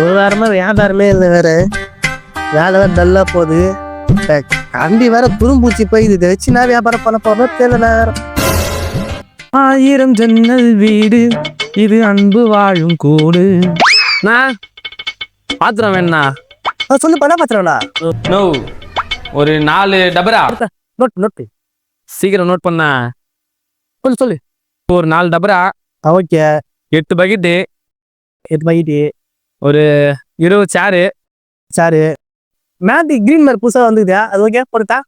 ஒரு வாரமா வியாபாரமே இல்லை வேற. வேலை வேற டல்லா போகுது. கண்டி வேற துரும்பூச்சி போய் இதை வச்சு நான் வியாபாரம் பண்ண போறோம் தெரியல வேற. 1000 ஜன்னல் வீடு இது அன்பு வாழும் கூடு. நான் பாத்திரம் வேணா சொல்லு பண்ண பாத்திரம்டா. நோ ஒரு 4 டபரா நோட் நோட்டு சீக்கிரம் நோட் பண்ண. சொல்லு சொல்லு. ஒரு 4 டபரா. ஓகே. 8 பக்கெட்டு. 8 பைட்டு. ஒரு 20 சேரு. சாரு மேட் கிரீன் மேட் புதுசாக வந்துக்குதா? அது ஓகே போட்டுட்டா?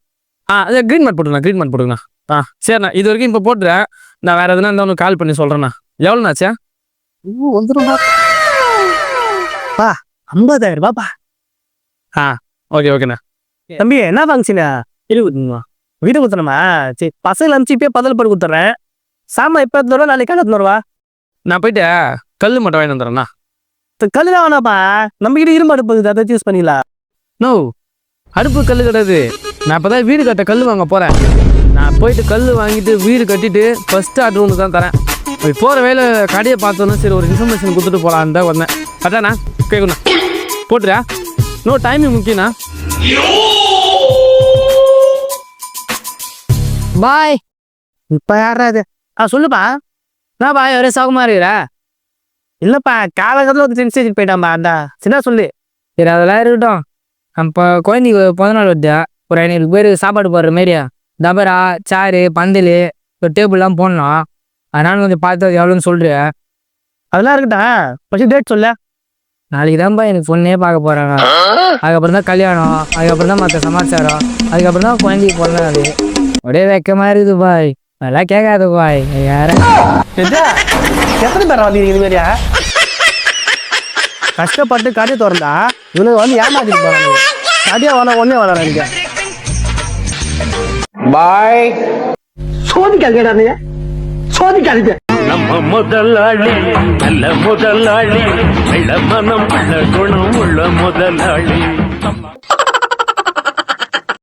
அது க்ரீன் மேட் போட்டுருங்கண்ணா. சரிண்ணா இது வரைக்கும் இப்போ போட்டுறேன். நான் வேறு எதுனா இருந்தால் உனக்கு கால் பண்ணி சொல்கிறேண்ணா. எவ்வளோண்ணாச்சா? வந்துடும்டா. பா 50,000 ரூபாப்பா. ஓகேண்ணா. தம்பி என்ன ஃபங்க்ஷனா? வீடு கொடுத்தனமா? சரி பசங்களை அனுப்பிச்சு இப்பயே பதில் பண்ணி கொடுத்துட்றேன். சாமா இப்போ எடுத்துருவா நாளைக்கு எடுத்துருவா. நான் போயிட்டு கல் மட்டும் வாங்கி வந்துடுறேண்ணா. கல்லுதான் வேணாப்பா, நம்மகிட்ட இரும்பு அடுப்பு இருக்குது, அதை யூஸ் பண்ணிக்கலாம். நோ அடுப்பு கல் கிடையாது. நான் இப்போ தான் வீடு கட்ட கல் வாங்க போகிறேன். நான் போயிட்டு கல் வாங்கிட்டு வீடு கட்டிட்டு ஃபஸ்ட்டு ஆர்டர் ஒன்று தான் தரேன். அப்படி போகிற வேலை கடையை பார்த்தோன்னா சரி ஒரு இன்ஃபர்மேஷன் கொடுத்துட்டு போகலான்னு தான் வந்தேன். கரெக்டாண்ணா? கேட்குண்ணா போட்டுறா. நோ டைமிங் முக்கியண்ணா. பாய். இப்போ யாரா அது? சொல்லுப்பா. நான் பாய் ஒரே சௌகமாக இருக்கிறா? இல்லைப்பா காலகட்டத்தில் ஒரு ஸ்டேஜுக்கு போயிட்டான்பா. அண்டா சின்ன சொல்லு. சரி அதெல்லாம் இருக்கட்டும். இப்போ குழந்தைக்கு பிறந்த நாள் வருது. ஒரு 500 பேர் சாப்பாடு போடுற மாரியா டபரா சேரு பந்தல் ஒரு டேபிள்லாம் போடலாம். அதனால கொஞ்சம் பார்த்து அது எவ்வளோன்னு சொல்கிறேன். அதெல்லாம் இருக்கட்டா. ஃபஸ்ட்டு டேட் சொல்ல. நாளைக்கு தான்ப்பா எனக்கு பொண்ணே பார்க்க போகிறாங்க. அதுக்கப்புறம் தான் கல்யாணம், அதுக்கப்புறம் தான் மற்ற சமாச்சாரம், அதுக்கப்புறம் தான் குழந்தைக்கு பிறந்த நாள். ஒரே வெக்கமாக இருக்குது பாய். அதெல்லாம் கேட்காது பாய். யார எத்தனை பேர் வந்து இது மாதிரியா கஷ்டப்பட்டு கடை திறந்தா இவனுக்கு வந்து ஏமாத்திட்டு போறாங்க. கடையா வேணா ஒன்னே வளராங்க. பாய். சோதிக்காதீங்க, சோதிக்காதீங்க. நம்ம முதலாளி நல்ல முதலாளி, வெள்ள மனம் உள்ள குணம் உள்ள முதலாளி.